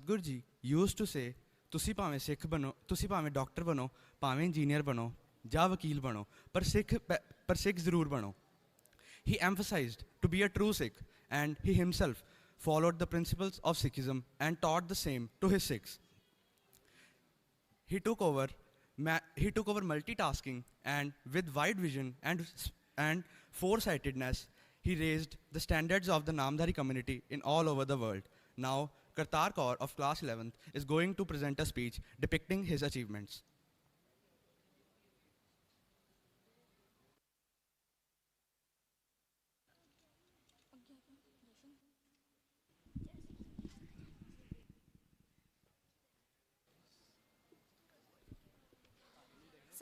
Satguru ji used to say, ਤੁਸੀਂ ਭਾਵੇਂ ਸਿੱਖ ਬਣੋ, ਤੁਸੀਂ ਭਾਵੇਂ ਡਾਕਟਰ ਬਣੋ, ਭਾਵੇਂ ਇੰਜੀਨੀਅਰ ਬਣੋ ਜਾਂ ਵਕੀਲ ਬਣੋ, ਪਰ ਸਿੱਖ ਜ਼ਰੂਰ ਬਣੋ. He emphasized to be a true Sikh, and he himself followed the principles of Sikhism and taught the same to his Sikhs. He took over multitasking, and with wide vision and foresightedness, he raised the standards of the Namdhari community in all over the world. Now, Kartar Kaur of class 11th is going to present a speech depicting his achievements.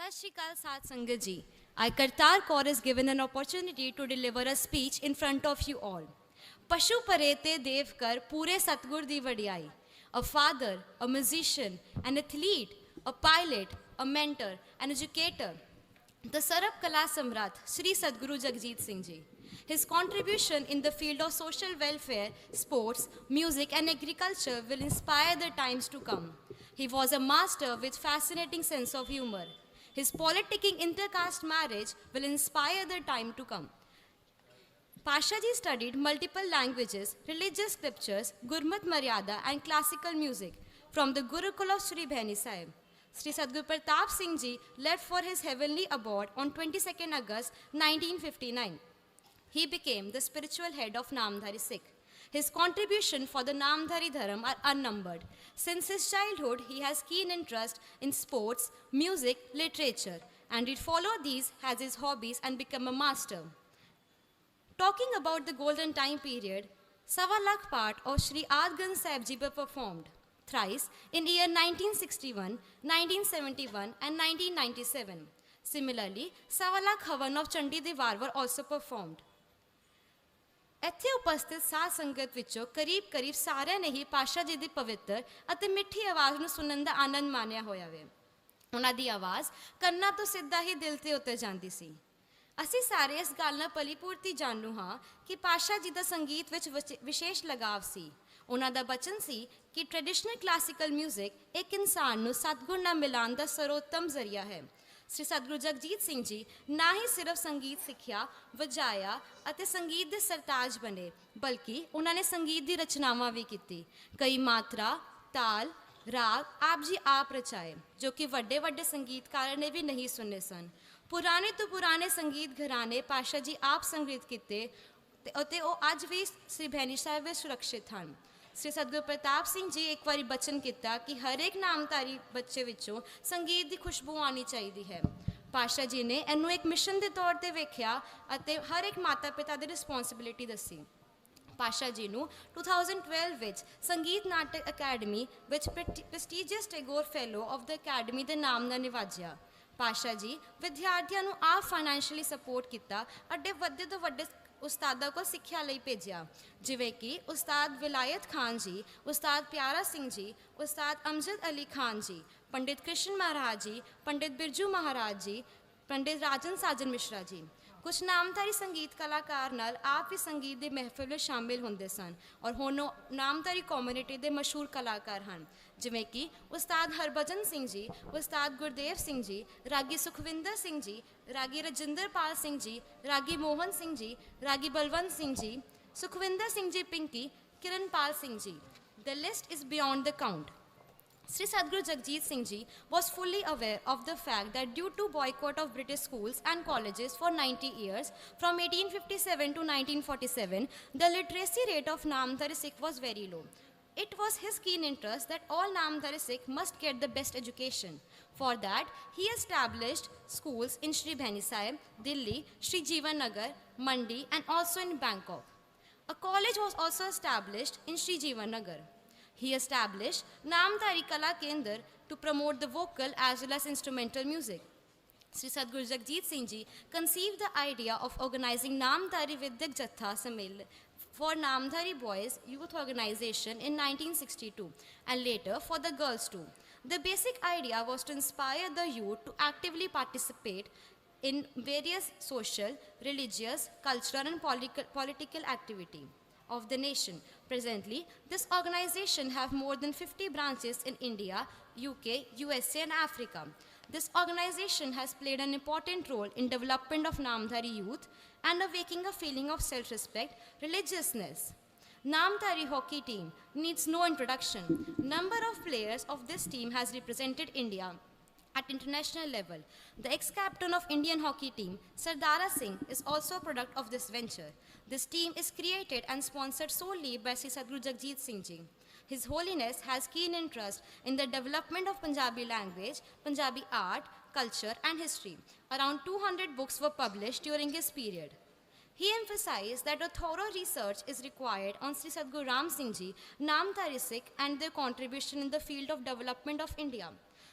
Sat Shri Akal Sat Sangat Ji. I, Kartar Kaur, is given an opportunity to deliver a speech in front of you all. Pashu Parete Devkar Pure Satgur Di Vadiyai. A father, a musician, an athlete, a pilot, a mentor, an educator. The Sarab Kala Samrat, Sri Sadguru Jagjit Singh Ji. His contribution in the field of social welfare, sports, music and agriculture will inspire the times to come. He was a master with fascinating sense of humor. His politicking intercaste marriage will inspire the time to come. Pashaji studied multiple languages, religious scriptures, Gurmat Maryada and classical music from the Gurukul of Sri Bhaini Sahib. Sri Sadguru Pratap Singh Ji left for his heavenly abode on 22nd August 1959. He became the spiritual head of Namdhari Sikh. His contribution for the Namdhari Dharam are unnumbered. Since his childhood, he has keen interest in sports, music, literature, and he followed these as his hobbies and become a master. Talking about the golden time period, Sawa Lakh part of Sri Adgan Sahib Ji were performed thrice in year 1961, 1971 and 1997. Similarly, Sawa Lakh Havan of Chandi Diwar were also performed. ਇੱਥੇ ਉਪਸਥਿਤ ਸਾਧ ਸੰਗਤ ਵਿੱਚੋਂ ਕਰੀਬ ਸਾਰਿਆਂ ਨੇ ਹੀ ਪਾਸ਼ਾ ਜੀ ਦੀ ਪਵਿੱਤਰ ਅਤੇ ਮਿੱਠੀ ਆਵਾਜ਼ ਨੂੰ ਸੁਣਨ ਦਾ ਆਨੰਦ ਮਾਣਿਆ ਹੋਇਆ ਵੇ. ਉਹਨਾਂ ਦੀ ਆਵਾਜ਼ ਕੰਨਾਂ ਤੋਂ ਸਿੱਧਾ ਹੀ ਦਿਲ ਤੇ ਉਤਰ ਜਾਂਦੀ ਸੀ. ਅਸੀਂ ਸਾਰੇ ਇਸ ਗੱਲ ਨਾਲ ਭਲੀ-ਪੂਰਤੀ ਜਾਣੂ ਹਾਂ ਕਿ ਪਾਸ਼ਾ ਜੀ ਦਾ ਸੰਗੀਤ ਵਿੱਚ ਵਿਸ਼ੇਸ਼ ਲਗਾਵ ਸੀ. ਉਹਨਾਂ ਦਾ ਬਚਨ ਸੀ ਕਿ ਟ੍ਰੈਡੀਸ਼ਨਲ ਕਲਾਸੀਕਲ ਮਿਊਜ਼ਿਕ ਇੱਕ ਇਨਸਾਨ ਨੂੰ ਸਤਿਗੁਰ ਨਾਲ ਮਿਲਾਉਣ ਦਾ ਸਰਵੋਤਮ ਜ਼ਰੀਆ ਹੈ. Sri Sadguru Jagjit Singh Ji ਨਾ ਹੀ ਸਿਰਫ ਸੰਗੀਤ ਸਿੱਖਿਆ, ਵਜਾਇਆ ਅਤੇ ਸੰਗੀਤ ਦੇ ਸਰਤਾਜ ਬਣੇ, ਬਲਕਿ ਉਹਨਾਂ ਨੇ ਸੰਗੀਤ ਦੀ ਰਚਨਾਵਾਂ ਵੀ ਕੀਤੀ. ਕਈ ਮਾਤਰਾ, ਤਾਲ, ਰਾਗ ਆਪ ਜੀ ਆਪ ਰਚਾਏ, ਜੋ ਕਿ ਵੱਡੇ ਸੰਗੀਤਕਾਰਾਂ ਨੇ ਵੀ ਨਹੀਂ ਸੁਣੇ ਸਨ. ਪੁਰਾਣੇ ਤੋਂ ਪੁਰਾਣੇ ਸੰਗੀਤ ਘਰਾਣੇ ਪਾਸ਼ਾ ਜੀ ਆਪ ਸੰਗੀਤ ਕੀਤੇ ਅਤੇ ਉਹ ਅੱਜ ਵੀ ਸ੍ਰੀ ਭੈਣੀ ਸਾਹਿਬ ਵਿੱਚ ਸੁਰੱਖਿਅਤ ਹਨ. Sri Sadguru Pratap Singh Ji ਇੱਕ ਵਾਰੀ ਬਚਨ ਕੀਤਾ ਕਿ ਹਰ ਇੱਕ ਨਾਮਧਾਰੀ ਬੱਚੇ ਵਿੱਚੋਂ ਸੰਗੀਤ ਦੀ ਖੁਸ਼ਬੂ ਆਉਣੀ ਚਾਹੀਦੀ ਹੈ. ਪਾਸ਼ਾ ਜੀ ਨੇ ਇਹਨੂੰ ਇੱਕ ਮਿਸ਼ਨ ਦੇ ਤੌਰ ਤੇ ਵੇਖਿਆ ਅਤੇ ਹਰ ਇੱਕ ਮਾਤਾ ਪਿਤਾ ਦੀ ਰਿਸਪੌਂਸਿਬਿਲਿਟੀ ਦੱਸੀ. ਪਾਸ਼ਾ ਜੀ ਨੂੰ 2012 ਵਿੱਚ ਸੰਗੀਤ ਨਾਟਕ ਅਕੈਡਮੀ ਵਿੱਚ prestigious Tagore fellow of the academy ਦੇ ਨਾਮ ਨਾਲ ਨਿਵਾਜਿਆ. ਪਾਸ਼ਾ ਜੀ ਵਿਦਿਆਰਥੀਆਂ ਨੂੰ ਆਪ ਫਾਈਨੈਂਸ਼ੀਅਲੀ ਸਪੋਰਟ ਕੀਤਾ ਅਤੇ ਵੱਡੇ ਤੋਂ ਵੱਡੇ ਉਸਤਾਦਾਂ ਕੋਲ ਸਿੱਖਿਆ ਲਈ ਭੇਜਿਆ, ਜਿਵੇਂ ਕਿ ਉਸਤਾਦ ਵਿਲਾਇਤ ਖਾਨ ਜੀ, ਉਸਤਾਦ ਪਿਆਰਾ ਸਿੰਘ ਜੀ, ਉਸਤਾਦ ਅਮਜਦ ਅਲੀ ਖਾਨ ਜੀ, ਪੰਡਿਤ ਕ੍ਰਿਸ਼ਨ ਮਹਾਰਾਜ ਜੀ, ਪੰਡਿਤ ਬਿਰਜੂ ਮਹਾਰਾਜ ਜੀ, ਪੰਡਿਤ ਰਾਜਨ ਸਾਜਨ ਮਿਸ਼ਰਾ ਜੀ. ਕੁਝ ਨਾਮਧਾਰੀ ਸੰਗੀਤ ਕਲਾਕਾਰ ਨਾਲ ਆਪ ਵੀ ਸੰਗੀਤ ਦੇ ਮਹਿਫਿਲ ਵਿੱਚ ਸ਼ਾਮਿਲ ਹੁੰਦੇ ਸਨ ਔਰ ਹੁਣ ਉਹ ਨਾਮਧਾਰੀ ਕਮਿਊਨਿਟੀ ਦੇ ਮਸ਼ਹੂਰ ਕਲਾਕਾਰ ਹਨ, ਜਿਵੇਂ ਕਿ ਉਸਤਾਦ ਹਰਭਜਨ ਸਿੰਘ ਜੀ, ਉਸਤਾਦ ਗੁਰਦੇਵ ਸਿੰਘ ਜੀ, ਰਾਗੀ ਸੁਖਵਿੰਦਰ ਸਿੰਘ ਜੀ, ਰਾਗੀ ਰਜਿੰਦਰਪਾਲ ਸਿੰਘ ਜੀ, ਰਾਗੀ ਮੋਹਨ ਸਿੰਘ ਜੀ, ਰਾਗੀ Balwant Singh ji, Sukhwinder Singh ji Pinky, Kiranpal Singh ji. The list is beyond the count. Sri Sadguru Jagjit Singh Ji was fully aware of the fact that due to boycott of British schools and colleges for 90 years, from 1857 to 1947, the literacy rate of Namdhari Sikh was very low. It was his keen interest that all Namdhari Sikh must get the best education. For that, he established schools in Sri Bhaini Sahib, Delhi, Sri Jeevan Nagar, Mandi and also in Bangkok. A college was also established in Sri Jeevan Nagar. He established Namdhari Kala Kendra to promote the vocal as well as instrumental music. Sri Sadguru Jagjit Singh Ji conceived the idea of organizing Namdhari Vidyak Jatha Samel for Namdhari Boys Youth Organization in 1962 and later for the girls too. The basic idea was to inspire the youth to actively participate in various social, religious, cultural and political activity. of the nation. Presently, this organization have more than 50 branches in India, UK, USA and Africa. This organization has played an important role in development of Namdhari youth and awakening a feeling of self-respect, religiousness. Namdhari hockey team needs no introduction. Number of players of this team has represented India at international level. The ex-captain of Indian hockey team, Sardara Singh, is also a product of this venture. This team is created and sponsored solely by Sri Sadhguru Jagjit Singh Ji. His Holiness has keen interest in the development of Punjabi language, Punjabi art, culture and history. Around 200 books were published during his period. He emphasized that a thorough research is required on Sri Sadhguru Ram Singh Ji, Namdhari Sikh and their contribution in the field of development of India.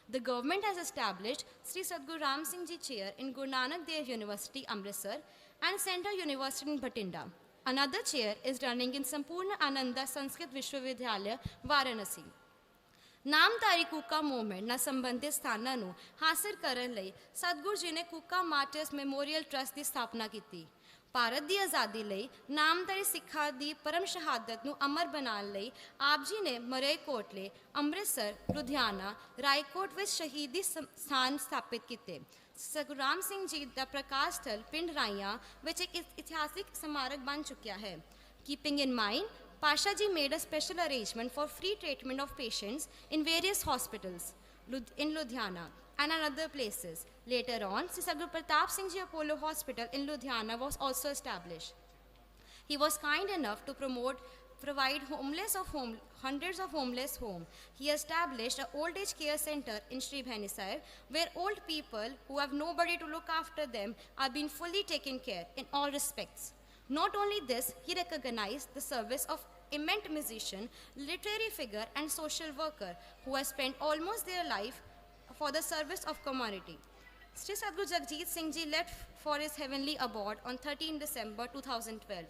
The government has established Sri Sadhguru Ram Singh Ji Chair in Guru Nanak Dev University, Amritsar and Central University in Bhatinda. Another chair is running in Sampurna Ananda Sanskrit Vishwavidyalaya, Varanasi. Namdhari Kuka movement ਨਾਲ ਸੰਬੰਧਿਤ ਸਥਾਨਾਂ ਨੂੰ ਹਾਸਲ ਕਰਨ ਲਈ ਸਤਿਗੁਰੂ ਜੀ ਨੇ ਕੂਕਾ ਮਾਰਟਰਸ memorial trust ਦੀ ਸਥਾਪਨਾ ਕੀਤੀ। ਭਾਰਤ ਦੀ ਆਜ਼ਾਦੀ ਲਈ ਨਾਮਧਾਰੀ ਸਿੱਖਾਂ ਦੀ ਪਰਮ ਸ਼ਹਾਦਤ ਨੂੰ ਅਮਰ ਬਣਾਉਣ ਲਈ ਆਪ ਜੀ ਨੇ ਮਰੇਕੋਟਲੇ, ਅੰਮ੍ਰਿਤਸਰ, ਲੁਧਿਆਣਾ, ਰਾਏਕੋਟ ਵਿੱਚ ਸ਼ਹੀਦੀ ਸਥਾਨ ਸਥਾਪਿਤ ਕੀਤੇ। ਸਤਿਗੁਰੂ ਰਾਮ ਸਿੰਘ ਜੀ ਦਾ ਪ੍ਰਕਾਸ਼ ਸਥਲ ਪਿੰਡ ਰਾਈਆਂ ਵਿੱਚ ਇੱਕ ਇਤਿਹਾਸਿਕ ਸਮਾਰਕ ਬਣ ਚੁੱਕਿਆ ਹੈ। Keeping in mind, Pasha ji made a special arrangement for free treatment of patients in various hospitals in Ludhiana and in other places. Later on, Sri Sadhguru Pratap Singh Ji Apollo Hospital in Ludhiana was also established. He was kind enough to provide hundreds of homeless homes. He established an old age care center in Sri Bhaini Sahib, where old people who have nobody to look after them are being fully taken care in all respects. Not only this, he recognized the service of eminent musician, literary figure and social worker who has spent almost their life for the service of community. Sri Sadhguru Jagjit Singh Ji left for his heavenly abode on 13 December 2012.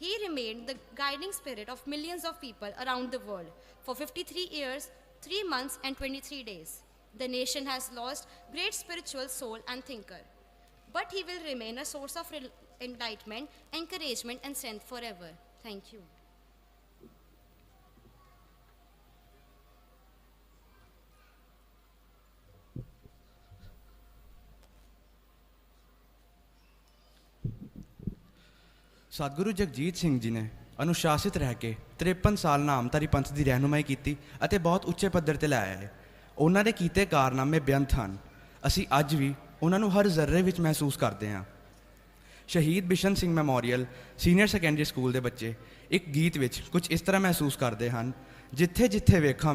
He remained the guiding spirit of millions of people around the world for 53 years, 3 months and 23 days. The nation has lost great spiritual soul and thinker, but he will remain a source of enlightenment, encouragement and strength forever. Thank you. ਸਤਿਗੁਰੂ ਜਗਜੀਤ ਸਿੰਘ ਜੀ ਨੇ ਅਨੁਸ਼ਾਸਿਤ ਰਹਿ ਕੇ 53 ਸਾਲ ਨਾਮਧਾਰੀ ਪੰਥ ਦੀ ਰਹਿਨੁਮਾਈ ਕੀਤੀ ਅਤੇ ਬਹੁਤ ਉੱਚੇ ਪੱਧਰ ਤੇ ਲੈ ਆਏ। ਉਹਨਾਂ ਦੇ ਕੀਤੇ ਕਾਰਨਾਮੇ ਬੇਅੰਤ ਹਨ। ਅਸੀਂ ਅੱਜ ਵੀ ਉਹਨਾਂ ਨੂੰ ਹਰ ਜ਼ਰਰੇ ਵਿੱਚ ਮਹਿਸੂਸ ਕਰਦੇ ਹਾਂ। ਸ਼ਹੀਦ Bishan Singh memorial senior secondary school ਦੇ ਬੱਚੇ ਇੱਕ ਗੀਤ ਵਿੱਚ ਕੁਝ ਇਸ ਤਰ੍ਹਾਂ ਮਹਿਸੂਸ ਕਰਦੇ ਹਨ, ਜਿੱਥੇ ਜਿੱਥੇ ਵੇਖਾਂ ਮੈਂ